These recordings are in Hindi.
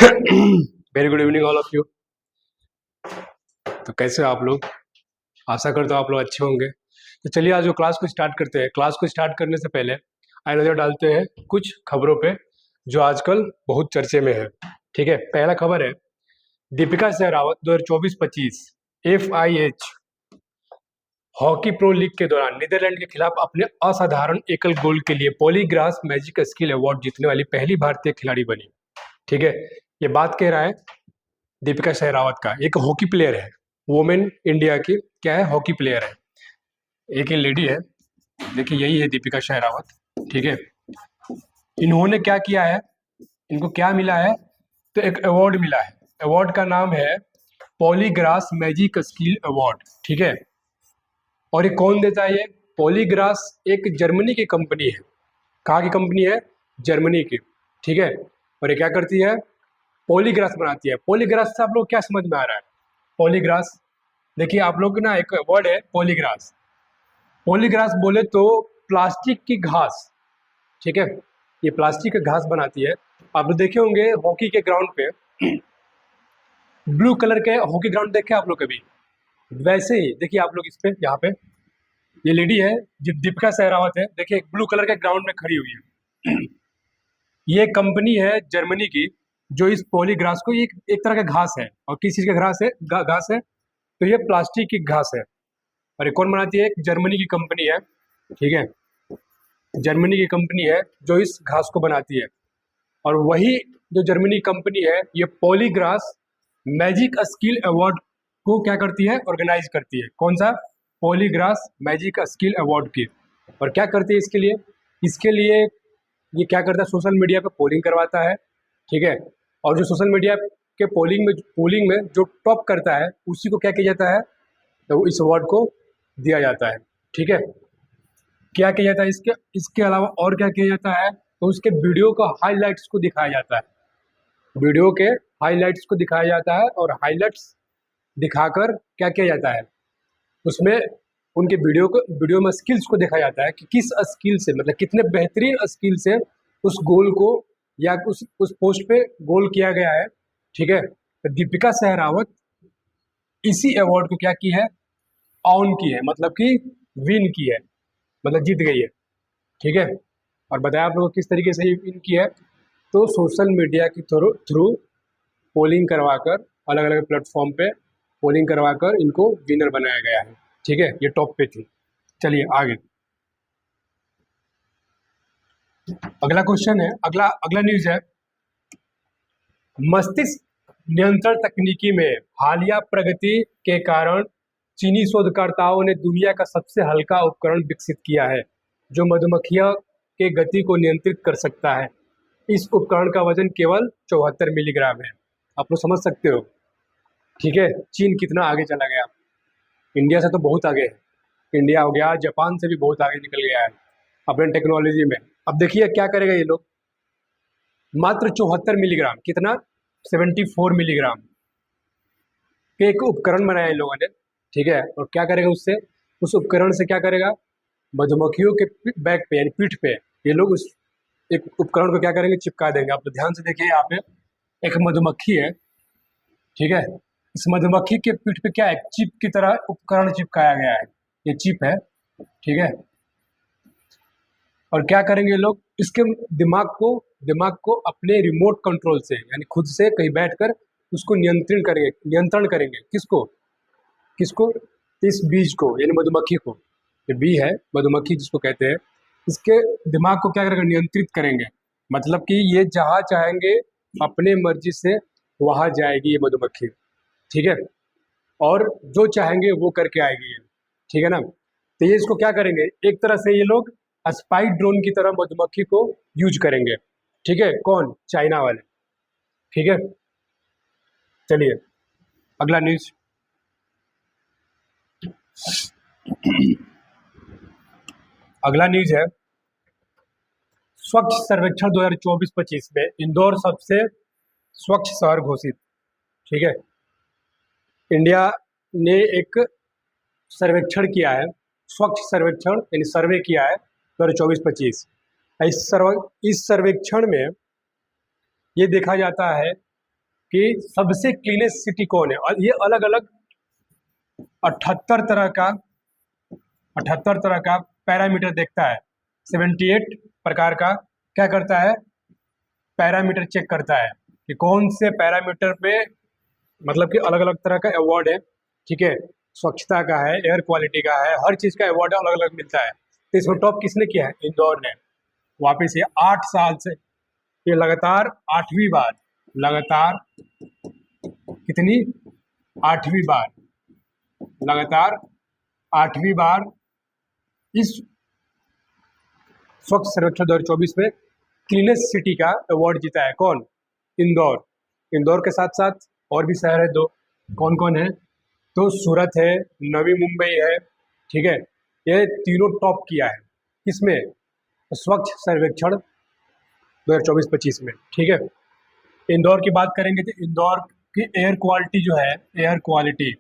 Very good evening all of you. तो कैसे हो आप लोग? आशा करता हूँ आप लोग अच्छे होंगे। तो चलिए आज जो क्लास को स्टार्ट करते हैं। क्लास को स्टार्ट करने से पहले आई नजर डालते हैं कुछ खबरों पे जो आजकल बहुत चर्चे में है। ठीक है, पहला खबर है Deepika Sehrawat 2024-25 FIH hockey pro league के दौरान नीदरलैंड के खिलाफ अपने असाधारण एकल गोल के लिए पॉलीग्रास मैजिक स्किल अवार्ड जीतने वाली पहली भारतीय खिलाड़ी बनी। ठीक है, ये बात कह रहा है दीपिका सहरावत का। एक हॉकी प्लेयर है, वुमेन इंडिया की क्या है, हॉकी प्लेयर है, एक ही लेडी है। देखिए यही है दीपिका सहरावत। ठीक है, इन्होंने क्या किया है, इनको क्या मिला है, तो एक अवार्ड मिला है। अवार्ड का नाम है पॉलीग्रास मैजिक स्किल अवार्ड। ठीक है, और ये कौन देता है? ये पॉलीग्रास एक जर्मनी की कंपनी है। कहाँ की कंपनी है? जर्मनी की। ठीक है, और ये क्या करती है? पॉलीग्रास बनाती है। पॉलीग्रास से आप लोग क्या समझ में आ रहा है? पॉलीग्रास, देखिए आप लोग ना एक वर्ड है पॉलीग्रास। पॉलीग्रास बोले तो प्लास्टिक की घास। ठीक है, ये प्लास्टिक की घास बनाती है। आप लोग देखे होंगे हॉकी के ग्राउंड पे ब्लू कलर के हॉकी ग्राउंड देखे आप लोग कभी? वैसे ही देखिए आप लोग इस पे, यहाँ पे ये लेडी है जो दीपिका सहरावत है, देखिए ब्लू कलर के ग्राउंड में खड़ी हुई है। ये कंपनी है जर्मनी की जो इस पॉलीग्रास को, एक तरह का घास है। और किस चीज़ का घास है? घास है, तो ये प्लास्टिक की घास है। और ये कौन बनाती है? एक जर्मनी की कंपनी है। ठीक है, जर्मनी की कंपनी है जो इस घास को बनाती है। और वही जो जर्मनी कंपनी है ये पॉलीग्रास मैजिक स्किल अवार्ड को क्या करती है? ऑर्गेनाइज करती है। कौन सा? पॉलीग्रास मैजिक स्किल अवार्ड की। और क्या करती है इसके लिए? इसके लिए ये क्या करता है? सोशल मीडिया पे पोलिंग करवाता है। ठीक है, और जो सोशल मीडिया के पोलिंग में जो टॉप करता है उसी को क्या किया जाता है? तो इस अवार्ड को दिया जाता है। ठीक है, क्या किया जाता है? इसके इसके अलावा और क्या किया जाता है? तो उसके वीडियो का हाइलाइट्स को दिखाया जाता है। वीडियो के हाइलाइट्स को दिखाया जाता है, और हाइलाइट्स दिखाकर क्या किया जाता है? उसमें उनके वीडियो में स्किल्स को देखा जाता है कि किस स्किल से, मतलब कितने बेहतरीन स्किल से उस गोल को या उस पोस्ट पे गोल किया गया है। ठीक है, तो दीपिका सहरावत इसी अवार्ड को क्या की है? ऑन की है, मतलब कि विन की है, मतलब जीत गई है। ठीक है, और बताया आप लोगों को किस तरीके से विन की है। तो सोशल मीडिया के थ्रू पोलिंग करवाकर, अलग अलग प्लेटफॉर्म पे पोलिंग करवाकर इनको विनर बनाया गया है। ठीक है, ये टॉप पे थी। चलिए आगे, अगला क्वेश्चन है, अगला अगला न्यूज है मस्तिष्क नियंत्रण तकनीकी में हालिया प्रगति के कारण चीनी शोधकर्ताओं ने दुनिया का सबसे हल्का उपकरण विकसित किया है जो मधुमक्खियों के गति को नियंत्रित कर सकता है। इस उपकरण का वजन केवल 74 मिलीग्राम है। आप लोग समझ सकते हो। ठीक है, चीन कितना आगे चला गया, इंडिया से तो बहुत आगे है। इंडिया हो गया, जापान से भी बहुत आगे निकल गया है अपने टेक्नोलॉजी में। अब देखिए क्या करेगा ये लोग, मात्र 74 मिलीग्राम, कितना? 74 मिलीग्राम के एक उपकरण बनाया इन लोगों ने। ठीक है, और क्या करेगा उससे? उस उपकरण से क्या करेगा? मधुमक्खियों के बैक पे यानी पीठ पे ये लोग उस एक उपकरण को क्या करेंगे? चिपका देंगे। आप तो ध्यान से देखिए, यहाँ पे एक मधुमक्खी है। ठीक है, इस मधुमक्खी के पीठ पे क्या है? चिप की तरह उपकरण चिपकाया गया है, ये चिप है। ठीक है, और क्या करेंगे ये लोग? इसके दिमाग को अपने रिमोट कंट्रोल से, यानी खुद से कहीं बैठकर उसको नियंत्रण करेंगे। किसको? किसको? इस बीज को, यानी मधुमक्खी को। ये बी है मधुमक्खी जिसको कहते हैं, इसके दिमाग को क्या करेंगे? नियंत्रित करेंगे। मतलब कि ये जहाँ चाहेंगे अपने मर्जी से वहाँ जाएगी ये मधुमक्खी। ठीक है, और जो चाहेंगे वो करके आएगी ये। ठीक है ना, तो ये इसको क्या करेंगे? एक तरह से ये लोग स्पाई ड्रोन की तरह मधुमक्खी को यूज करेंगे। ठीक है, कौन? चाइना वाले। ठीक है, चलिए अगला न्यूज, अगला न्यूज है स्वच्छ सर्वेक्षण 2024-25 में इंदौर सबसे स्वच्छ शहर घोषित। ठीक है, इंडिया ने एक सर्वेक्षण किया है, स्वच्छ सर्वेक्षण यानी सर्वे किया है 2024-25। इस सर्वेक्षण में ये देखा जाता है कि सबसे क्लीनेस्ट सिटी कौन है, और ये अलग अलग 78 तरह का 78 तरह का पैरामीटर देखता है। 78 प्रकार का क्या करता है, पैरामीटर चेक करता है कि कौन से पैरामीटर पे मतलब कि अलग अलग तरह का अवार्ड है, ठीक है, स्वच्छता का है, एयर क्वालिटी का है, हर चीज़ का अवार्ड अलग अलग मिलता है। तो इसमें टॉप किसने किया है, इंदौर ने। वापिस ये 8 साल से ये लगातार 8वीं बार, लगातार कितनी, 8वीं बार, लगातार 8वीं बार इस स्वच्छ सर्वेक्षण 2024 में क्लीनेस्ट सिटी का अवार्ड जीता है। कौन, इंदौर। इंदौर के साथ साथ और भी शहर है दो, कौन कौन है, तो सूरत है, नवी मुंबई है, ठीक है, ये तीनों टॉप किया है किसमें, स्वच्छ सर्वेक्षण 2024-25 में, ठीक है। इंदौर की बात करेंगे तो इंदौर की एयर क्वालिटी जो है, एयर क्वालिटी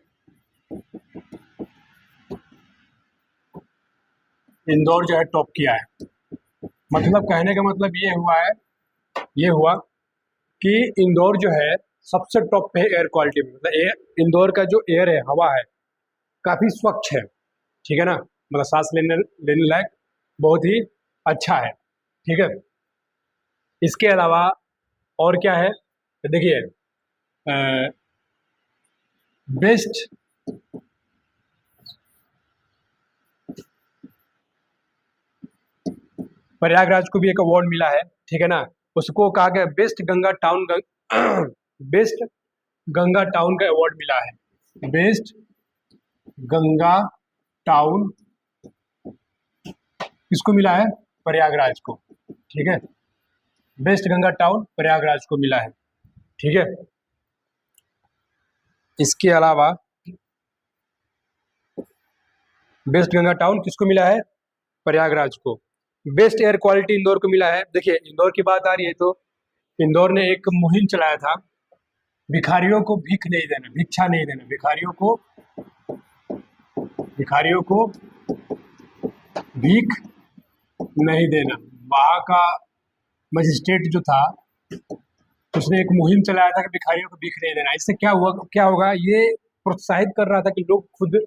इंदौर जो है टॉप किया है। मतलब कहने का मतलब ये हुआ है, ये हुआ कि इंदौर जो है सबसे टॉप पे है एयर क्वालिटी में। मतलब इंदौर का जो एयर है, हवा है, काफ़ी स्वच्छ है, ठीक है ना, मतलब सांस लेने लेने लायक बहुत ही अच्छा है, ठीक है। इसके अलावा और क्या है, तो देखिए बेस्ट प्रयागराज को भी एक अवार्ड मिला है, ठीक है ना, उसको कहा गया best Ganga town best Ganga town का अवार्ड मिला है। बेस्ट गंगा टाउन किसको मिला है, प्रयागराज को, ठीक है, बेस्ट गंगा टाउन प्रयागराज को मिला है, ठीक है। इसके अलावा बेस्ट गंगा टाउन किसको मिला है, प्रयागराज को। बेस्ट एयर क्वालिटी इंदौर को मिला है। देखिए इंदौर की बात आ रही है तो इंदौर ने एक मुहिम चलाया था, भिखारियों को भीख नहीं देना, भिक्षा नहीं देना, भिखारियों को भीख नहीं देना। वहाँ का मजिस्ट्रेट जो था उसने एक मुहिम चलाया था कि भिखारियों को भीख नहीं देना। इससे क्या हुआ, क्या होगा, ये प्रोत्साहित कर रहा था कि लोग खुद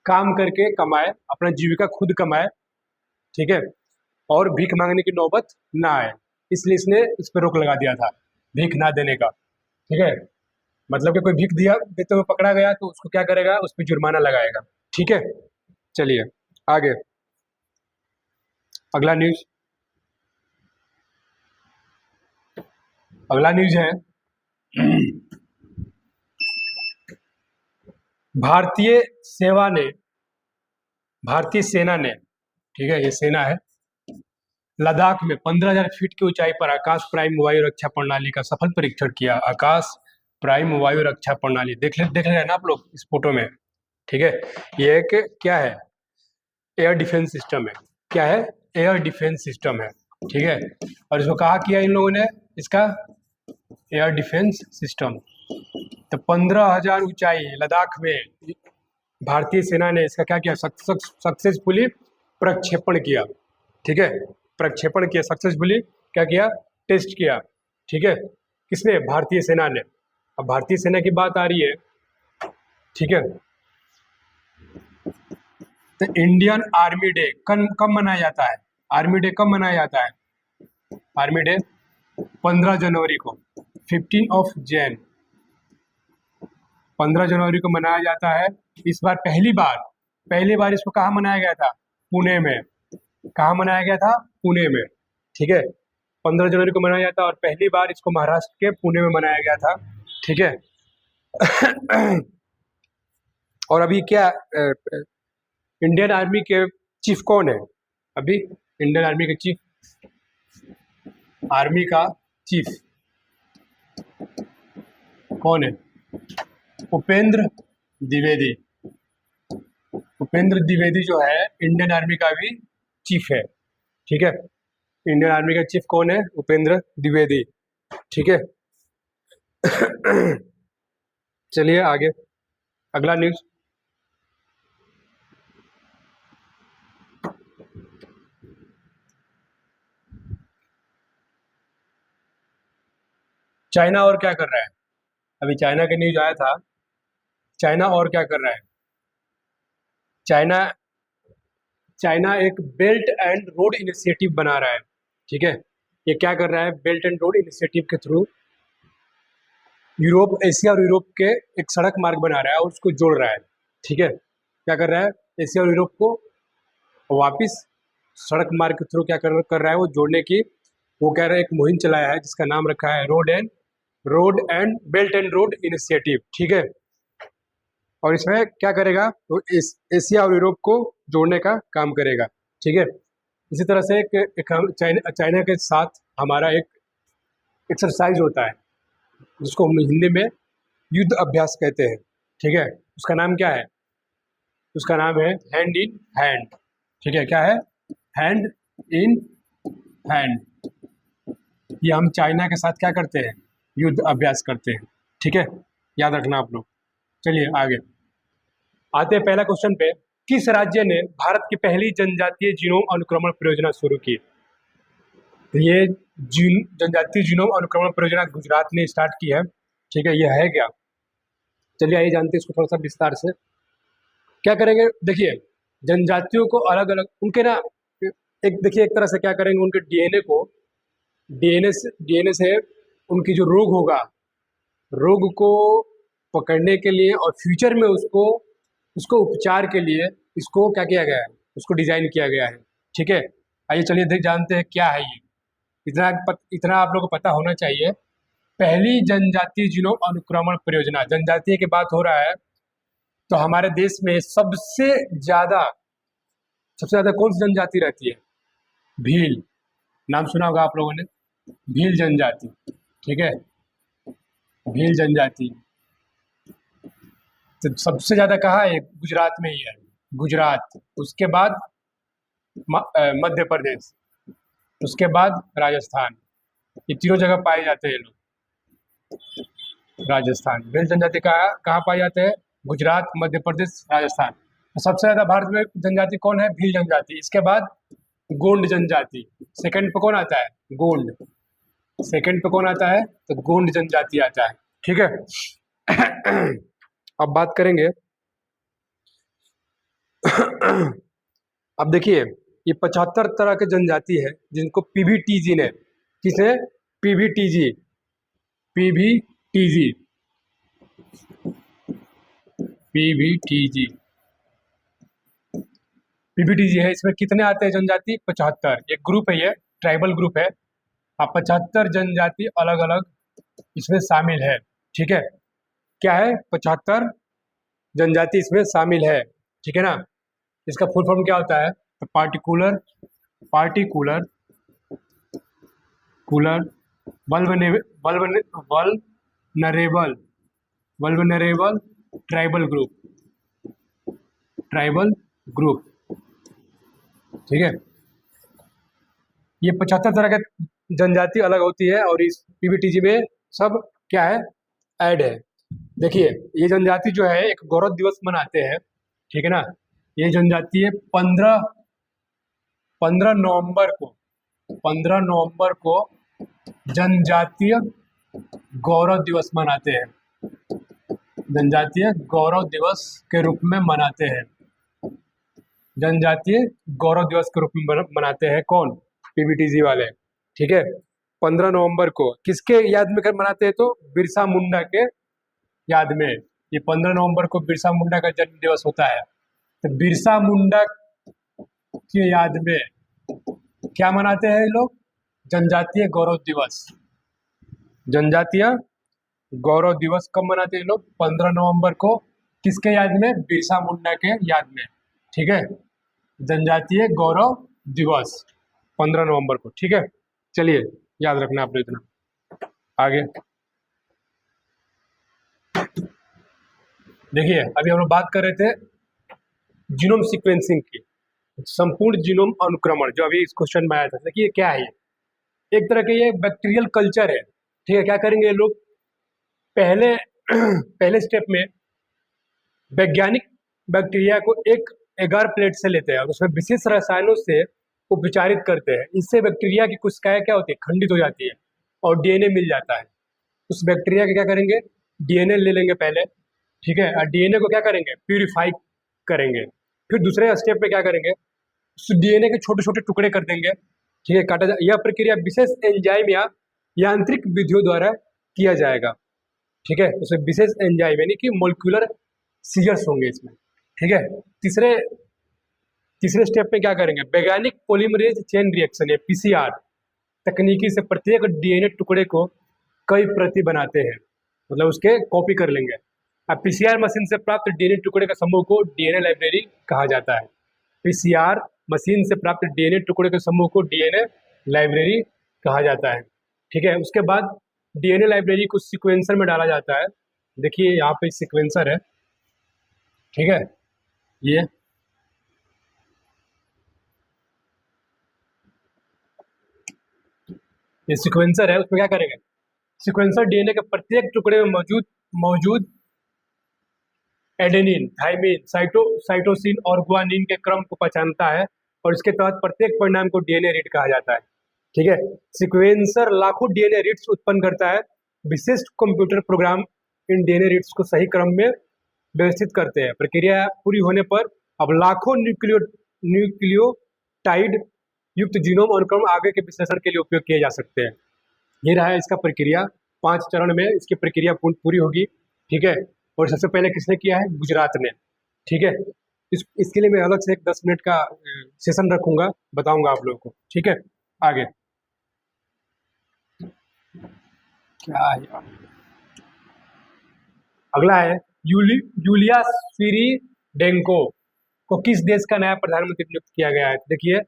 काम करके कमाए, अपना जीविका खुद कमाए, ठीक है, और भीख मांगने की नौबत ना आए, इसलिए इसने इस पर रोक लगा दिया था, भीख ना देने का, ठीक है। मतलब कि कोई भीख दिया देते हुए पकड़ा गया तो उसको क्या करेगा, उस पर जुर्माना लगाएगा, ठीक है। चलिए आगे, अगला न्यूज, अगला न्यूज है भारतीय सेवा ने, भारतीय सेना ने, ठीक है, ये सेना है, लद्दाख में 15,000 फीट की ऊंचाई पर आकाश प्राइम वायु रक्षा प्रणाली का सफल परीक्षण किया। आकाश प्राइम वायु रक्षा प्रणाली देख रहे हैं ना आप लोग इस फोटो में, ठीक है। ये एक क्या है, एयर डिफेंस सिस्टम है, क्या है, एयर डिफेंस सिस्टम है, ठीक है। और इसको कहा किया इन लोगों ने, इसका एयर डिफेंस सिस्टम। तो 15,000 ऊंचाई लद्दाख में भारतीय सेना ने इसका क्या किया, सक्सेसफुली प्रक्षेपण किया, ठीक है, प्रक्षेपण किया सक्सेसफुली, क्या किया, टेस्ट किया, ठीक है, किसने, भारतीय सेना ने। अब भारतीय सेना की बात आ रही है, ठीक है, तो इंडियन आर्मी डे कब मनाया जाता है, आर्मी डे कब मनाया जाता है, आर्मी डे 15 जनवरी को, 15 जनवरी को मनाया जाता है। इस बार पहली बार इसको कहाँ मनाया गया था, पुणे में, कहाँ मनाया गया था, पुणे में, ठीक है, 15 जनवरी को मनाया जाता है, और पहली बार इसको महाराष्ट्र के पुणे में मनाया गया था, ठीक है। और अभी क्या, इंडियन आर्मी के चीफ कौन है, अभी इंडियन आर्मी के चीफ, आर्मी का चीफ कौन है, उपेंद्र द्विवेदी। उपेंद्र द्विवेदी जो है इंडियन आर्मी का भी चीफ है, ठीक है, इंडियन आर्मी का चीफ कौन है, उपेंद्र द्विवेदी, ठीक है। चलिए आगे, अगला न्यूज, चाइना और क्या कर रहा है, अभी चाइना का न्यूज आया था। चाइना और क्या कर रहा है? चाइना चाइना एक बेल्ट एंड रोड इनिशिएटिव बना रहा है। ठीक है, ये क्या कर रहा है? बेल्ट एंड रोड इनिशिएटिव के थ्रू यूरोप, एशिया और यूरोप के एक सड़क मार्ग बना रहा है और उसको जोड़ रहा है। ठीक है, क्या कर रहा है? एशिया और यूरोप को वापस सड़क मार्ग के थ्रू क्या कर रहा है? वो जोड़ने की वो कह रहा है एक मुहिम चलाया है जिसका नाम रखा है road and belt and road initiative. ठीक है, और इसमें क्या करेगा? तो एशिया और यूरोप को जोड़ने का काम करेगा। ठीक है, इसी तरह से चाइना के साथ हमारा एक एक्सरसाइज होता है जिसको हम हिंदी में युद्ध अभ्यास कहते हैं। ठीक है, उसका नाम क्या है? उसका नाम है हैंड इन हैंड। ठीक है, क्या है? Hand in hand. ये हम चाइना के साथ क्या करते हैं? युद्ध अभ्यास करते हैं। ठीक है, याद रखना आप लोग। चलिए आगे आते हैं। पहला क्वेश्चन पे, किस राज्य ने भारत की पहली जनजातीय जीनोम अनुक्रमण परियोजना शुरू की? तो ये जनजातीय जीनोम अनुक्रमण परियोजना गुजरात ने स्टार्ट की है। ठीक है, यह है क्या? चलिए आइए जानते हैं इसको थोड़ा सा विस्तार से। क्या करेंगे? देखिए, जनजातियों को अलग अलग उनके ना एक देखिए एक तरह से क्या करेंगे, उनके डीएनए से उनकी जो रोग को पकड़ने के लिए और फ्यूचर में उसको उपचार के लिए इसको क्या किया गया है? उसको डिजाइन किया गया है। ठीक है, आइए चलिए देख जानते हैं क्या है ये। इतना आप लोगों को पता होना चाहिए। पहली जनजातीय जीनोम अनुक्रमण परियोजना, जनजातीय की बात हो रहा है तो हमारे देश में सबसे ज्यादा कौन सी जनजाति रहती है? भील। नाम सुना होगा आप लोगों ने, भील जनजाति। ठीक है, भील जनजाति तो सबसे ज्यादा कहाँ है? गुजरात में ही है, गुजरात। उसके बाद मध्य प्रदेश, उसके बाद राजस्थान। ये तीनों जगह पाए जाते हैं लोग। राजस्थान भील जनजाति कहाँ पाए जाते हैं? गुजरात, मध्य प्रदेश, राजस्थान। तो सबसे ज्यादा भारत में जनजाति कौन है? भील जनजाति। इसके बाद गोंड जनजाति। सेकंड पे कौन आता है? गोंड। सेकंड पे कौन आता है? तो गोंड जनजाति आता है। ठीक है अब बात करेंगे अब देखिए, ये 75 तरह के जनजाति है जिनको पीवीटीजी ने, किसने? पीवीटीजी पीवीटीजी पीवीटीजी पीवीटीजी है। इसमें कितने आते हैं जनजाति? 75। एक ग्रुप है, ये ट्राइबल ग्रुप है। अब 75 जनजाति अलग अलग इसमें शामिल है। ठीक है, क्या है? 75 जनजाति इसमें शामिल है। ठीक है ना? इसका फुल फॉर्म क्या होता है? तो पार्टिकुलर वल्नरेबल ट्राइबल ग्रुप। ठीक है, ये 75 तरह के जनजाति अलग होती है और इस पीवीटीजी में सब क्या है? ऐड है। देखिए, ये जनजाति जो है एक गौरव दिवस मनाते हैं। ठीक है ना? ये जनजाति है 15 नवंबर को जनजातीय गौरव दिवस मनाते हैं। जनजातीय गौरव दिवस के रूप में मनाते हैं। जनजातीय गौरव दिवस के रूप में मनाते हैं कौन? पीवीटीजी वाले। ठीक है, 15 नवंबर को किसके याद में कर मनाते हैं? तो बिरसा मुंडा के याद में। ये 15 नवंबर को बिरसा मुंडा का जन्म दिवस होता है। तो बिरसा मुंडा की याद में क्या मनाते हैं लोग? जनजातीय गौरव दिवस। जनजातीय गौरव दिवस कब मनाते हैं लोग? 15 नवंबर को। किसके याद में? बिरसा मुंडा के याद में। ठीक है, जनजातीय गौरव दिवस 15 नवंबर को। ठीक है, चलिए याद रखना आप लोग इतना। आगे देखिए, अभी हम लोग बात कर रहे थे जीनोम सीक्वेंसिंग की, संपूर्ण जीनोम अनुक्रमण, जो अभी इस क्वेश्चन में आया था। देखिए क्या है? एक तरह के ये बैक्टीरियल कल्चर है। ठीक है, क्या करेंगे लोग? पहले स्टेप में वैज्ञानिक बैक्टीरिया को एक एगार प्लेट से लेते हैं और उसमें विशेष रसायनों से उपचारित करते हैं। इससे बैक्टीरिया की कोशिकाएं क्या होती है? खंडित हो जाती है और डीएनए मिल जाता है। उस बैक्टीरिया के क्या करेंगे? डीएनए ले लेंगे पहले, ठीक है, और डीएनए को क्या करेंगे, प्यूरिफाई करेंगे। फिर दूसरे स्टेप पे क्या करेंगे, उस डीएनए के छोटे छोटे टुकड़े कर देंगे, ठीक है, यह प्रक्रिया विशेष एंजाइम या यांत्रिक विधियों द्वारा किया जाएगा, ठीक है। उसमें विशेष एंजाइम यानी कि मोलिकुलर सीजर्स होंगे इसमें, ठीक है। तीसरे तीसरे स्टेप में क्या करेंगे, वैज्ञानिक पॉलीमरेज चेन रिएक्शन या पीसीआर तकनीकी से प्रत्येक डीएनए टुकड़े को कई प्रति बनाते हैं, मतलब उसके कॉपी कर लेंगे। अब पीसीआर मशीन से प्राप्त डीएनए टुकड़े के समूह को डीएनए लाइब्रेरी कहा जाता है। पीसीआर मशीन से प्राप्त डीएनए टुकड़े के समूह को डीएनए लाइब्रेरी कहा जाता है, ठीक है। उसके बाद डीएनए लाइब्रेरी को सीक्वेंसर में डाला जाता है। देखिए यहाँ पे सीक्वेंसर है, ठीक है, ये सीक्वेंसर है। उसमें क्या करेंगे, सीक्वेंसर डीएनए के प्रत्येक टुकड़े में मौजूद मौजूद एडेनिन, थाइमिन, साइटोसिन और गुआनिन के क्रम को पहचानता है और इसके तहत प्रत्येक परिणाम को डीएनए रीड कहा जाता है, ठीक है। सीक्वेंसर लाखों डीएनए रीड्स उत्पन्न करता है। विशिष्ट computer program in DNA reads को सही क्रम में व्यवस्थित करते हैं। प्रक्रिया पूरी होने पर अब लाखों न्यूक्लियोटाइड युक्त जीनोम अनुक्रम आगे के विश्लेषण के लिए उपयोग किए जा सकते हैं। ये रहा है इसका प्रक्रिया, 5 चरण में इसकी प्रक्रिया पूरी होगी, ठीक है। और सबसे पहले किसने किया है, गुजरात ने, ठीक है। इसके लिए मैं अलग से एक 10 मिनट का सेशन रखूंगा, बताऊंगा आप लोगों को, ठीक है। आगे क्या है, अगला है यूलिया स्विरिडेंको को किस देश का नया प्रधानमंत्री नियुक्त किया गया है। देखिए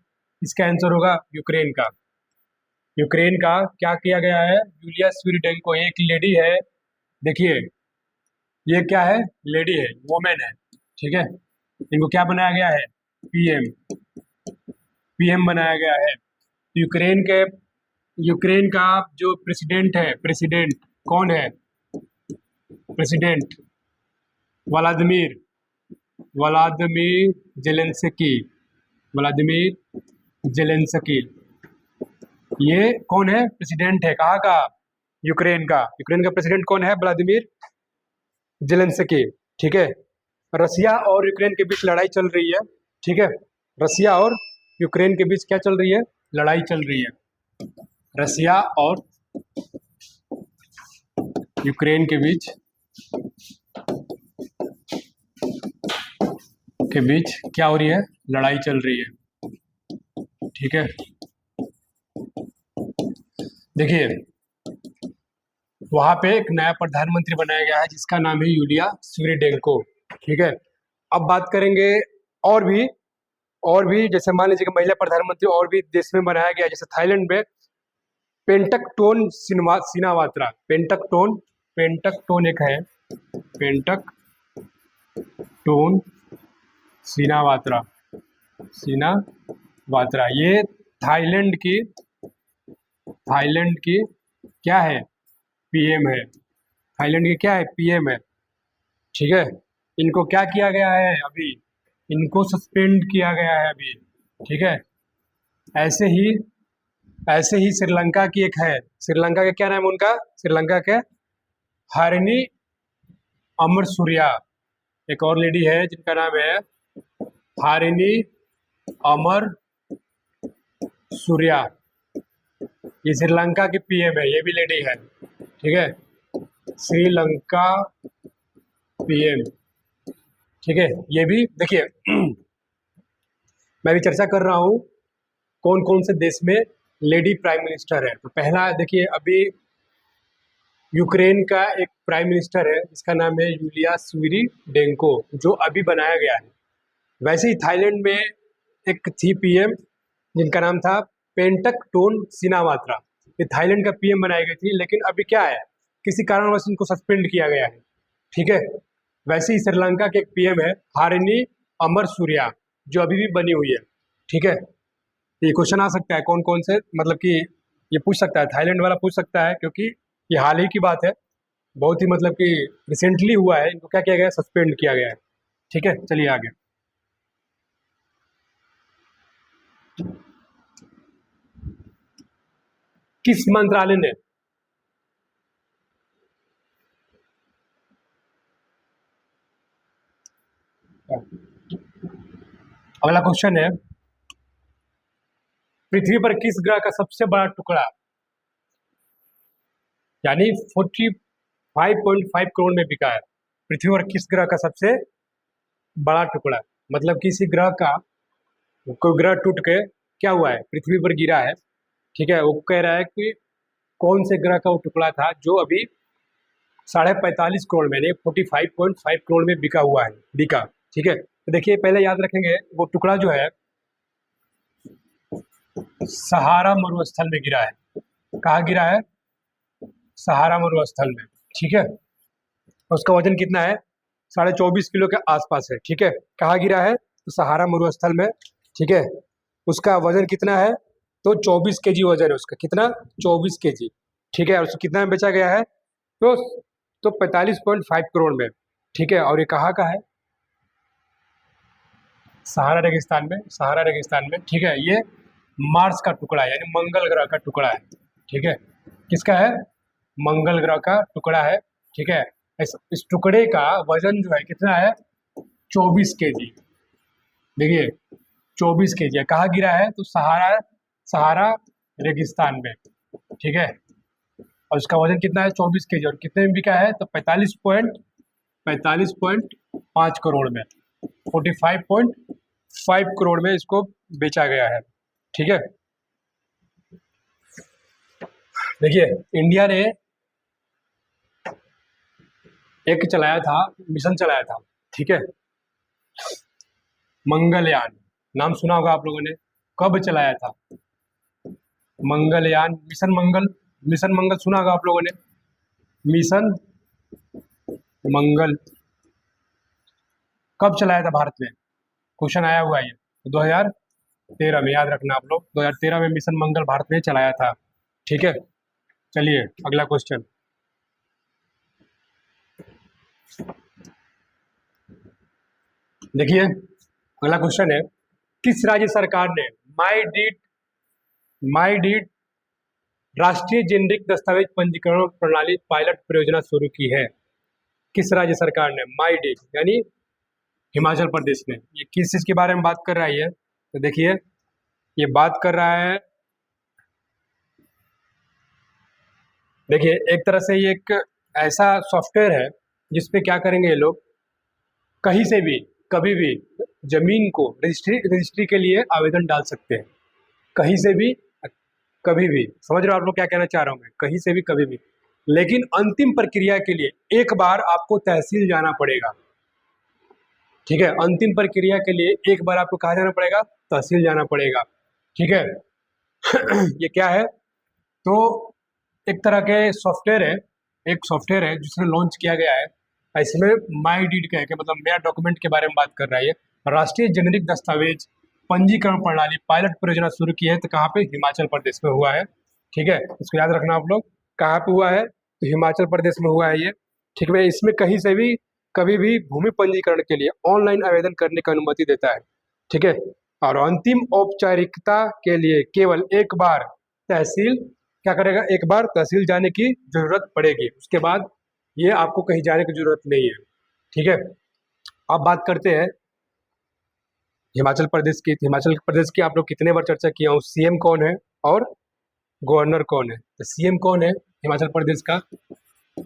इसका आंसर होगा यूक्रेन का। यूक्रेन का क्या किया गया है, यूलिया स्विरिडेंको, एक लेडी है। देखिए ये क्या है, लेडी है, वोमेन है, ठीक है। इनको क्या बनाया गया है, पीएम, पीएम बनाया गया है। यूक्रेन का जो प्रेसिडेंट है, प्रेसिडेंट कौन है, president Vladimir Vladimir Zelensky, Vladimir Zelensky, ये कौन है, प्रेसिडेंट है, कहाँ का, यूक्रेन का। यूक्रेन का प्रेसिडेंट कौन है, व्लादिमीर जेलेंस्की, ठीक है। रसिया और यूक्रेन के बीच लड़ाई चल रही है, ठीक है। रसिया और यूक्रेन के बीच क्या चल रही है, लड़ाई चल रही है। रसिया और यूक्रेन के बीच क्या हो रही है, लड़ाई चल रही है, ठीक है। देखिए वहां पे एक नया प्रधानमंत्री बनाया गया है जिसका नाम है यूलिया स्विरिडेंको, ठीक है। अब बात करेंगे और भी जैसे मान लीजिए कि महिला प्रधानमंत्री और भी देश में बनाया गया, जैसे थाईलैंड में पेंटकटोन सिनावात्रा, पेंटकटोन एक है, पेंटकटोन सिनावात्रा, ये थाईलैंड की क्या है, पीएम है। थाईलैंड की क्या है, पीएम है, ठीक है। इनको क्या किया गया है अभी, इनको सस्पेंड किया गया है अभी, ठीक है। ऐसे ही श्रीलंका की एक है, श्रीलंका का क्या नाम है उनका, श्रीलंका के हारिनी अमरसूरिया, एक और लेडी है जिनका नाम है हारिनी अमर सूर्या, ये श्रीलंका की पीएम है, ये भी लेडी है, ठीक है, श्रीलंका पीएम, ठीक है। ये भी देखिए मैं भी चर्चा कर रहा हूँ कौन कौन से देश में लेडी प्राइम मिनिस्टर है। तो पहला देखिए, अभी यूक्रेन का एक प्राइम मिनिस्टर है जिसका नाम है यूलिया स्विरिडेंको, जो अभी बनाया गया है। वैसे ही थाईलैंड में एक थी पीएम जिनका नाम था पेंटकटोन सिनावात्रा, ये थाईलैंड का पीएम बनाई गई थी, लेकिन अभी क्या है, किसी कारणवश इनको सस्पेंड किया गया है, ठीक है। वैसे ही श्रीलंका के एक पीएम है हारिनी अमर सूर्या, जो अभी भी बनी हुई है, ठीक है। ये क्वेश्चन आ सकता है कौन कौन से, मतलब कि ये पूछ सकता है, थाईलैंड वाला पूछ सकता है, क्योंकि ये हाल ही की बात है, बहुत ही मतलब कि रिसेंटली हुआ है, इनको क्या किया गया है, सस्पेंड किया गया है, ठीक है। चलिए आगे, किस मंत्रालय ने अगला क्वेश्चन है, पृथ्वी पर किस ग्रह का सबसे बड़ा टुकड़ा यानी 45.5 करोड़ में बिका है? पृथ्वी पर किस ग्रह का सबसे बड़ा टुकड़ा, मतलब किसी ग्रह का कोई ग्रह टूट के क्या हुआ है, पृथ्वी पर गिरा है। ठीक है, वो कह रहा है कि कौन से ग्रह का वो टुकड़ा था जो अभी 45.5 करोड़ में, 45.5 करोड़ में बिका। ठीक है, तो देखिए पहले याद रखेंगे वो टुकड़ा जो है सहारा मरुस्थल में गिरा है। कहाँ गिरा है? सहारा मरुस्थल में। ठीक है, उसका वजन कितना है? 24.5 किलो के आसपास है। ठीक है, कहाँ गिरा है? तो सहारा मरुस्थल में। ठीक है, उसका वजन कितना है? तो 24 केजी वजन है उसका। कितना? 24 केजी। ठीक है, और उसको कितना में बेचा गया है? तो 45.5 करोड़ में। ठीक है, और ये कहाँ का है? सहारा रेगिस्तान में। सहारा रेगिस्तान में। ठीक है, ये मार्स का टुकड़ा है यानी मंगल ग्रह का टुकड़ा है। ठीक है, किसका है? मंगल ग्रह का टुकड़ा है। ठीक है, इस टुकड़े का वजन जो है कितना है? 24 केजी। देखिए 24 केजी है। कहाँ गिरा है? तो सहारा रेगिस्तान में। ठीक है, और उसका वजन कितना है? 24 केजी। और कितने में बिका है? तो 45.5 करोड़ में, 45.5 करोड़ में इसको बेचा गया है। ठीक है, देखिए इंडिया ने एक मिशन चलाया था। ठीक है, मंगलयान, नाम सुना होगा आप लोगों ने। कब चलाया था? मंगलयान, मिशन मंगल सुना होगा आप लोगों ने। मिशन मंगल कब चलाया था भारत में? क्वेश्चन आया हुआ है ये। 2013 में, याद रखना आप लोग, 2013 में मिशन मंगल भारत में चलाया था। ठीक है, चलिए अगला क्वेश्चन। देखिए अगला क्वेश्चन है, किस राज्य सरकार ने माई डीड राष्ट्रीय जेनरिक दस्तावेज पंजीकरण प्रणाली पायलट परियोजना शुरू की है? किस राज्य सरकार ने? माई डीड यानी हिमाचल प्रदेश ने। ये किस चीज के बारे में बात कर रहा है ये? तो देखिए ये बात कर रहा है, देखिए एक तरह से ये एक ऐसा सॉफ्टवेयर है जिसपे क्या करेंगे ये लोग, कहीं से भी कभी भी जमीन को रजिस्ट्री के लिए आवेदन डाल सकते हैं। कहीं से भी कभी भी। समझ रहे हो आप लोग क्या कहना चाह रहा हूँ मैं? कहीं से भी कभी भी, लेकिन अंतिम प्रक्रिया के लिए एक बार आपको तहसील जाना पड़ेगा। ठीक है, अंतिम प्रक्रिया के लिए एक बार आपको कहाँ जाना पड़ेगा? तहसील जाना पड़ेगा। ठीक है ये क्या है? तो एक तरह के सॉफ्टवेयर है जिसे लॉन्च किया गया है। इसमें माई डीड कह के, मतलब मेरा डॉक्यूमेंट के बारे में बात कर रहा है ये। राष्ट्रीय जेनरिक दस्तावेज पंजीकरण प्रणाली पायलट परियोजना शुरू की है, तो कहाँ पे? हिमाचल प्रदेश में हुआ है। ठीक है, इसको याद रखना आप लोग। कहाँ पे हुआ है? तो हिमाचल प्रदेश में हुआ है ये। ठीक है, इसमें कहीं से भी कभी भी भूमि पंजीकरण के लिए ऑनलाइन आवेदन करने की अनुमति देता है। ठीक है, और अंतिम औपचारिकता के लिए केवल एक बार तहसील क्या करेगा? एक बार तहसील जाने की जरूरत पड़ेगी, उसके बाद ये आपको कहीं जाने की जरूरत नहीं है। ठीक है, अब बात करते हैं हिमाचल प्रदेश की। हिमाचल प्रदेश की आप लोग कितने बार चर्चा किया हूँ, सीएम कौन है और गवर्नर कौन है? तो सीएम कौन है हिमाचल प्रदेश का?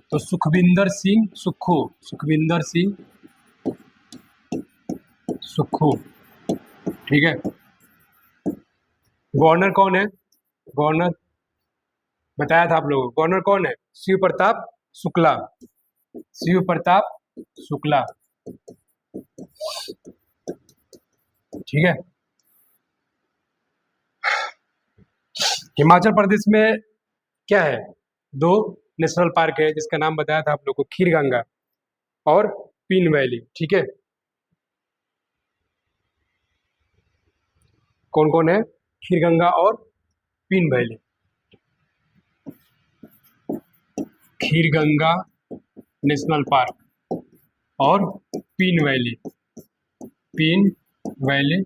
तो सुखविंदर सिंह सुक्खू। सुखविंदर सिंह सुक्खू। ठीक है, गवर्नर कौन है? गवर्नर बताया था आप लोगों को, गवर्नर कौन है? शिव प्रताप शुक्ला। शिव प्रताप शुक्ला। ठीक है, हिमाचल प्रदेश में क्या है? दो नेशनल पार्क है जिसका नाम बताया था आप लोग को, खीर गंगा और पीन वैली। ठीक है, कौन कौन है? खीर गंगा और पीन वैली। खीर गंगा नेशनल पार्क और पीन वैली। पीन वैली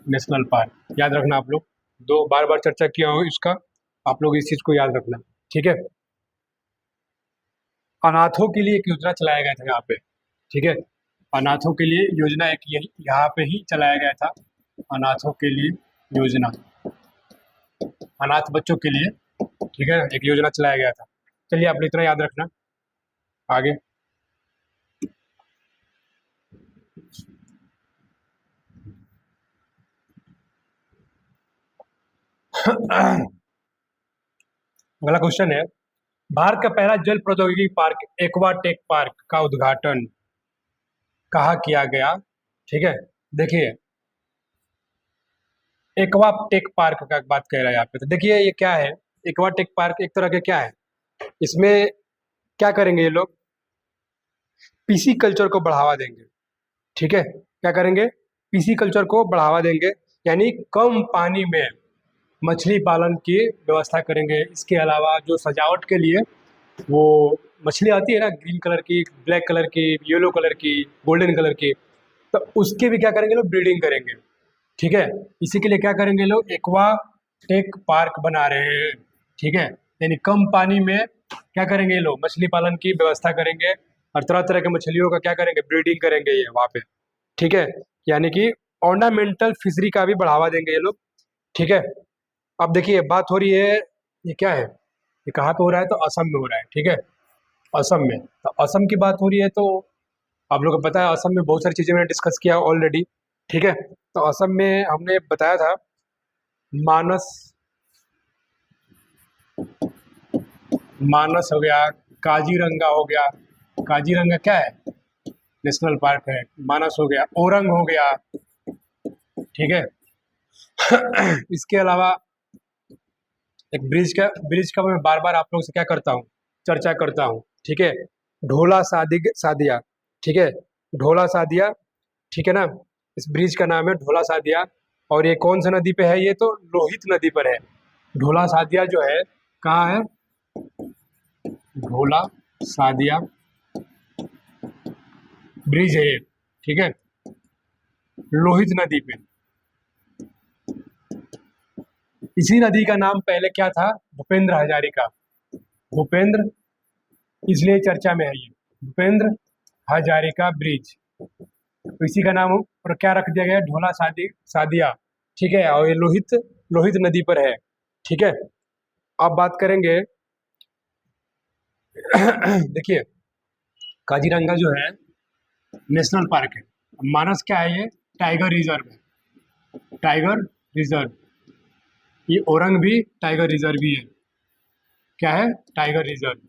नेशनल पार्क, याद रखना आप लोग। दो बार बार चर्चा किया हूँ इसका, आप लोग इस चीज को याद रखना। ठीक है, अनाथों के लिए एक योजना चलाया गया था यहाँ पे। ठीक है, अनाथों के लिए योजना एक यही यहाँ पे ही चलाया गया था। अनाथों के लिए योजना, अनाथ बच्चों के लिए, ठीक है, एक योजना चलाया गया था। चलिए आप इतना याद रखना। आगे अगला क्वेश्चन है, भारत का पहला जल प्रौद्योगिकी पार्क एक्वाटेक पार्क का उद्घाटन कहाँ किया गया? ठीक है, देखिए एक्वाटेक पार्क का बात कर रहा है यहाँ पे। तो देखिए ये क्या है, एक्वाटेक पार्क एक तरह के क्या है, इसमें क्या करेंगे ये लोग, पीसी कल्चर को बढ़ावा देंगे। ठीक है, क्या करेंगे, पीसी कल्चर को बढ़ावा देंगे, यानी कम पानी में मछली पालन की व्यवस्था करेंगे। इसके अलावा जो सजावट के लिए वो मछली आती है ना, ग्रीन कलर की, ब्लैक कलर की, येलो कलर की, गोल्डन कलर की, तो उसके भी क्या करेंगे लोग, ब्रीडिंग करेंगे। ठीक है, इसी के लिए क्या करेंगे लोग, एक्वा टेक पार्क बना रहे हैं। ठीक है, यानी कम पानी में क्या करेंगे ये लोग, मछली पालन की व्यवस्था करेंगे और तरह तरह के मछलियों का क्या करेंगे, ब्रीडिंग करेंगे ये वहाँ पे। ठीक है, यानी कि ऑर्नामेंटल फिशरी का भी बढ़ावा देंगे ये लोग। ठीक है, अब देखिए बात हो रही है, ये क्या है, ये कहाँ पे हो रहा है, तो असम में हो रहा है। ठीक है, असम में, तो असम की बात हो रही है, तो आप लोगों को पता है असम में बहुत सारी चीज़ें मैंने डिस्कस किया ऑलरेडी। ठीक है, तो असम में हमने बताया था मानस, मानस हो गया, काजीरंगा हो गया, काजीरंगा क्या है, नेशनल पार्क है, मानस हो गया, ओरंग हो गया। ठीक है इसके अलावा एक ब्रिज का मैं बार बार आप लोगों से क्या करता हूँ, चर्चा करता हूँ। ठीक है, ढोला सादिया। ठीक है, ढोला सादिया, ठीक है ना, इस ब्रिज का नाम है ढोला सादिया। और ये कौन सा नदी पे है, ये तो लोहित नदी पर है। ढोला सादिया जो है कहाँ है, ढोला सादिया ब्रिज है ये। ठीक है, लोहित नदी पे। इसी नदी का नाम पहले क्या था, भूपेंद्र हजारिका। भूपेंद्र, इसलिए चर्चा में है ये, भूपेंद्र हजारिका ब्रिज, तो इसी का नाम और क्या रख दिया गया, ढोला सादिया। ठीक है, और ये लोहित लोहित नदी पर है। ठीक है, अब बात करेंगे देखिए काजीरंगा जो है नेशनल पार्क है, मानस क्या है, ये टाइगर रिजर्व है, टाइगर रिजर्व। ये औरंग भी टाइगर रिजर्व ही है, क्या है, टाइगर रिजर्व।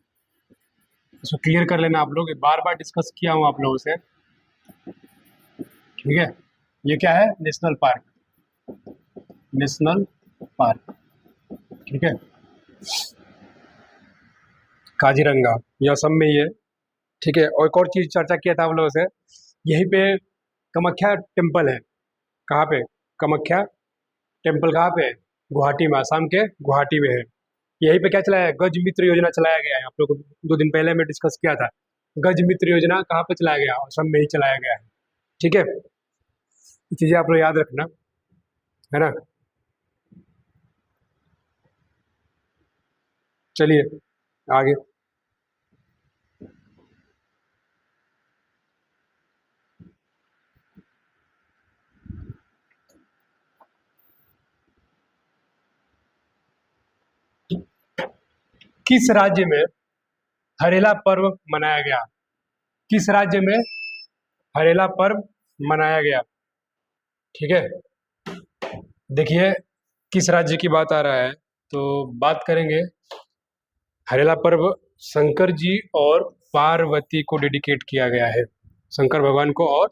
इसको क्लियर कर लेना आप लोग, बार बार डिस्कस किया हूँ आप लोगों से। ठीक है, ये क्या है, नेशनल पार्क, नेशनल पार्क। ठीक है, काजीरंगा ये असम में ही है। ठीक है, और एक और चीज़ चर्चा किया था आप लोगों से, यहीं पे कामाख्या टेम्पल है। कहाँ पे, कामाख्या टेम्पल कहाँ पे है, गुवाहाटी में, आसाम के गुवाहाटी में है। यहीं पे क्या चलाया है, गज मित्र योजना चलाया गया है। आप लोग को 2 दिन पहले मैं डिस्कस किया था, गज मित्र योजना कहाँ पे चलाया गया, असम में ही चलाया गया है। ठीक है, ये चीज़ें आप लोग याद रखना, है ना। चलिए आगे, किस राज्य में हरेला पर्व मनाया गया, किस राज्य में हरेला पर्व मनाया गया। ठीक है, देखिए किस राज्य की बात आ रहा है, तो बात करेंगे हरेला पर्व शंकर जी और पार्वती को डेडिकेट किया गया है। शंकर भगवान को और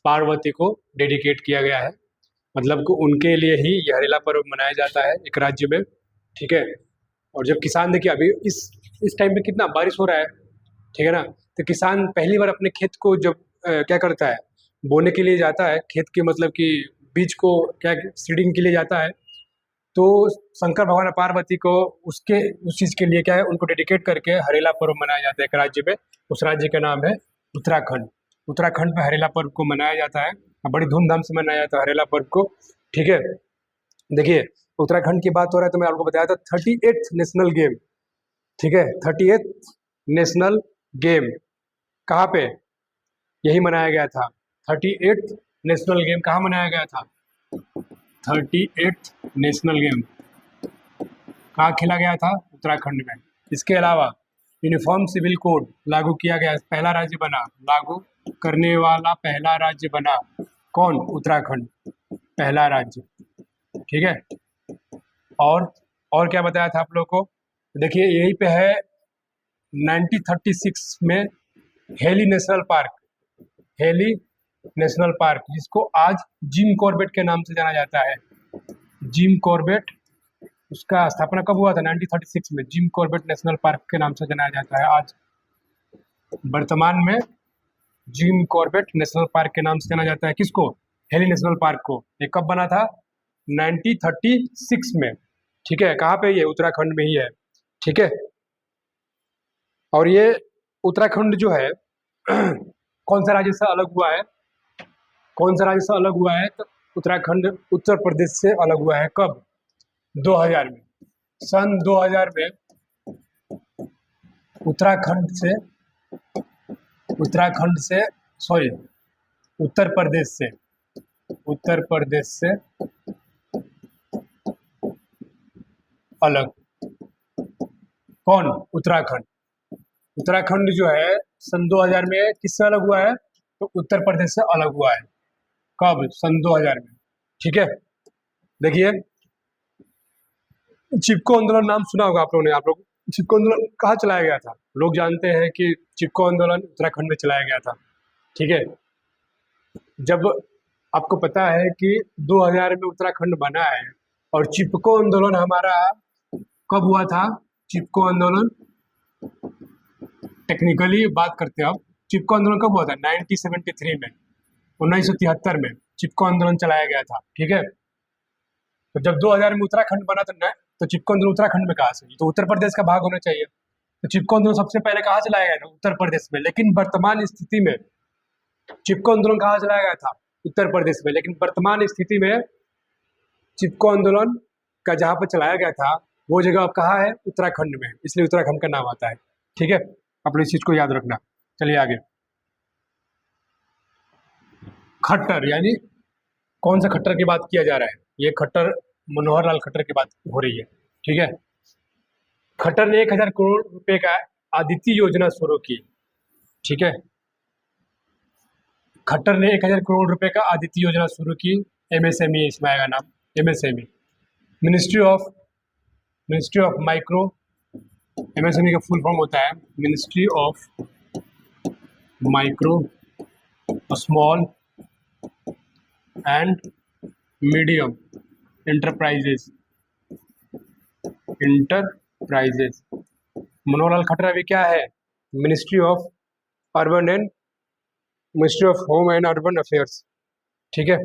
पार्वती को डेडिकेट किया गया है, मतलब कि उनके लिए ही ये हरेला पर्व मनाया जाता है एक राज्य में। ठीक है, और जब किसान, देखिए अभी इस टाइम पे कितना बारिश हो रहा है, ठीक है ना, तो किसान पहली बार अपने खेत को जब क्या करता है, बोने के लिए जाता है खेत के, मतलब कि बीज को क्या सीडिंग के लिए जाता है, तो शंकर भगवान और पार्वती को उसके उस चीज़ के लिए क्या है, उनको डेडिकेट करके हरेला पर्व मनाया जाता है एक राज्य में। उस राज्य का नाम है उत्तराखंड। उत्तराखंड में हरेला पर्व को मनाया जाता है, और बड़ी धूमधाम से मनाया जाता है हरेला पर्व को। ठीक है, देखिए उत्तराखंड की बात हो रहा है, तो मैं आपको बताया था 38th नेशनल गेम। ठीक है, 38th नेशनल गेम कहाँ पे, यही मनाया गया था, 38th नेशनल गेम कहाँ मनाया गया था? 38th नेशनल गेम कहाँ खेला गया था? उत्तराखंड में। इसके अलावा यूनिफॉर्म सिविल कोड लागू किया गया, पहला राज्य बना, लागू करने वाला पहला राज्य बना कौन? उत्तराखंड, पहला राज्य। ठीक है। और क्या बताया था आप लोग को? देखिए यहीं पे है 1936 में heli national park, heli national park, जिसको आज जिम कॉर्बेट के नाम से जाना जाता है। जिम कॉर्बेट, उसका स्थापना कब हुआ था? 1936 में। जिम कॉर्बेट नेशनल पार्क के नाम से जाना जाता है आज वर्तमान में। जिम कॉर्बेट नेशनल पार्क के नाम से जाना जाता है किसको? हेली नेशनल पार्क को। ये कब बना था? 1936 में। ठीक है। कहाँ पे? ये उत्तराखंड में ही है। ठीक है। और ये उत्तराखंड जो है कौन सा राज्य से अलग हुआ है? कौन सा राज्य से अलग हुआ है? तो उत्तराखंड उत्तर प्रदेश से अलग हुआ है। कब? 2000 में। सन 2000 में उत्तराखंड से सॉरी उत्तर प्रदेश से अलग। कौन? उत्तराखंड। उत्तराखंड जो है सन 2000 में किससे अलग हुआ है? तो उत्तर प्रदेश से अलग हुआ है। कब? सन 2000 में। ठीक है। देखिए चिपको आंदोलन नाम सुना होगा आप लोगों ने। आप लोग चिपको आंदोलन कहाँ चलाया गया था? लोग जानते हैं कि चिपको आंदोलन उत्तराखंड में चलाया गया था। ठीक है। जब आपको पता है कि 2000 में उत्तराखंड बना है और चिपको आंदोलन हमारा कब हुआ था? चिपको आंदोलन टेक्निकली बात करते हैं अब। चिपको आंदोलन कब हुआ था? 1973 में, 1973 में चिपको आंदोलन चलाया गया था। ठीक है। तो जब 2000 में उत्तराखंड बना तो चिपको आंदोलन उत्तराखंड में कहाँ से? तो उत्तर प्रदेश का भाग होना चाहिए। तो चिपको आंदोलन सबसे पहले कहाँ चलाया गया था? उत्तर प्रदेश में। लेकिन वर्तमान स्थिति में चिपको आंदोलन कहाँ चलाया गया था? उत्तर प्रदेश में। लेकिन वर्तमान स्थिति में चिपको आंदोलन का जहाँ पर चलाया गया था वो जगह अब कहाँ है? उत्तराखंड में। इसलिए उत्तराखंड का नाम आता है। ठीक है। आप लोग इस चीज को याद रखना। चलिए आगे। खट्टर यानी कौन सा खट्टर की बात किया जा रहा है? ये खट्टर मनोहर लाल खट्टर की बात हो रही है। ठीक है। खट्टर ने 1000 करोड़ रुपए का आदित्य योजना शुरू की। ठीक है। खट्टर ने 1000 करोड़ रुपए का आदित्य योजना शुरू की। एमएसएमई इसमें आएगा नाम, MSME, ministry of micro. MSME का फुल फॉर्म होता है ministry of micro, small and medium enterprises. Manohar Lal Khattar अभी क्या है? Ministry of home and urban affairs. ठीक है।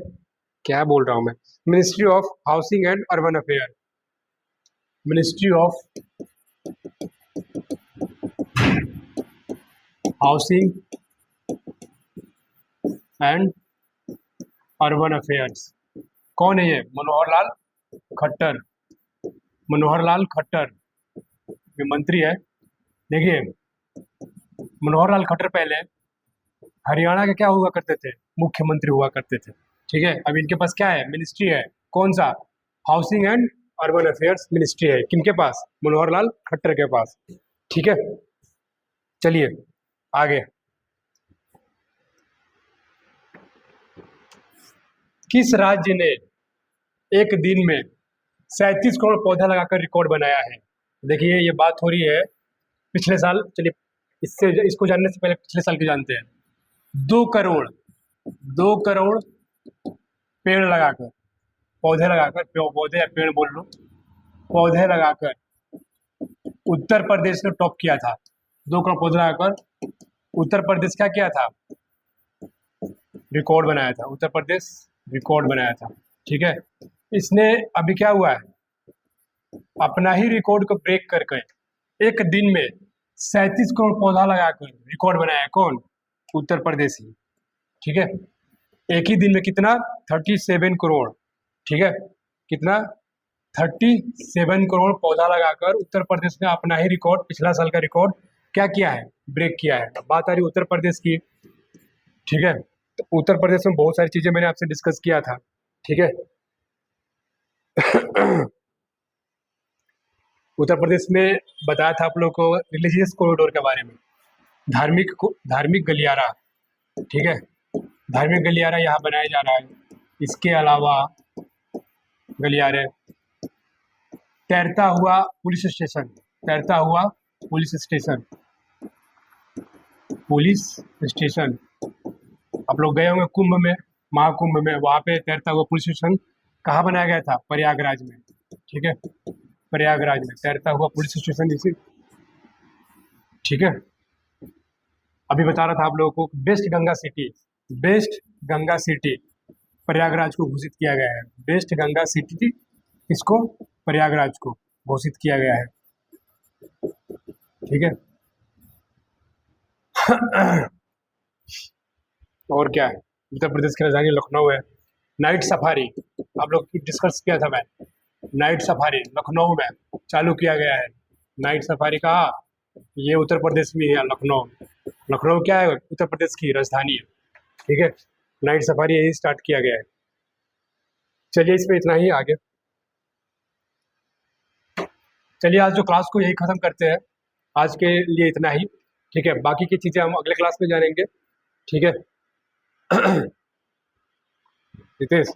क्या बोल रहा हूँ मैं? Ministry of housing and urban affair, ministry of housing and urban affairs. कौन है ये? मनोहर लाल खट्टर। मनोहर लाल खट्टर ये मंत्री है। देखिए मनोहर लाल खट्टर पहले हरियाणा के क्या हुआ करते थे? मुख्यमंत्री हुआ करते थे। ठीक है। अब इनके पास क्या है? मिनिस्ट्री है। कौन सा? Housing and urban affairs ministry है। किनके पास? मनोहर लाल खट्टर के पास। ठीक है। चलिए आगे। किस राज्य ने एक दिन में 37 करोड़ पौधा लगाकर रिकॉर्ड बनाया है? देखिए ये बात हो रही है पिछले साल। चलिए इसको जानने से पहले पिछले साल की जानते हैं। 2 करोड़ पेड़ लगाकर, पौधे लगाकर, पौधे या पेड़ बोल लो, पौधे लगाकर उत्तर प्रदेश ने टॉप किया था। 2 करोड़ पौधे लगाकर उत्तर प्रदेश क्या किया था? रिकॉर्ड बनाया था। उत्तर प्रदेश रिकॉर्ड बनाया था। ठीक है। इसने अभी क्या हुआ है? अपना ही रिकॉर्ड को ब्रेक करके एक दिन में 37 करोड़ पौधा लगाकर रिकॉर्ड बनाया। कौन? उत्तर प्रदेश ही। ठीक है। एक ही दिन में कितना? 37 करोड़। ठीक है। कितना? 37 करोड़ पौधा लगाकर उत्तर प्रदेश ने अपना ही रिकॉर्ड, पिछला साल का रिकॉर्ड क्या किया है? ब्रेक किया है। बात आ रही उत्तर प्रदेश की। ठीक है। तो उत्तर प्रदेश में बहुत सारी चीज़ें मैंने आपसे डिस्कस किया था, ठीक है। उत्तर प्रदेश में बताया था आप लोगों को रिलीजियस कॉरिडोर के बारे में, धार्मिक गलियारा, ठीक है। धार्मिक गलियारा यहाँ बनाया जा रहा है। इसके अलावा गलियारे, तैरता हुआ पुलिस स्टेशन, तैरता हुआ पुलिस स्टेशन, पुलिस स्टेशन। आप लोग गए होंगे कुंभ में, महाकुंभ में, वहाँ पे तैरता हुआ पुलिस स्टेशन कहाँ बनाया गया था? प्रयागराज में, ठीक है। प्रयागराज में तैरता हुआ पुलिस स्टेशन इसी, ठीक है। अभी बता रहा था आप लोगों को best Ganga city, best Ganga city Prayagraj को घोषित किया गया है। बेस्ट गंगा सिटी इसको प्रयागराज को घोषित किया गया है, ठीक है। और क्या है, उत्तर प्रदेश की राजधानी लखनऊ है। नाइट सफारी आप लोग डिस्कस किया था मैं, नाइट सफारी लखनऊ में चालू किया गया है। नाइट सफारी कहाँ? ये उत्तर प्रदेश में है, लखनऊ। लखनऊ क्या है? उत्तर प्रदेश की राजधानी है, ठीक है। नाइट सफारी यही स्टार्ट किया गया है। चलिए इसमें इतना ही, आगे चलिए आज जो क्लास को यही ख़त्म करते हैं। आज के लिए इतना ही, ठीक है। बाकी की चीज़ें हम अगले क्लास में जानेंगे, ठीक है। रितेश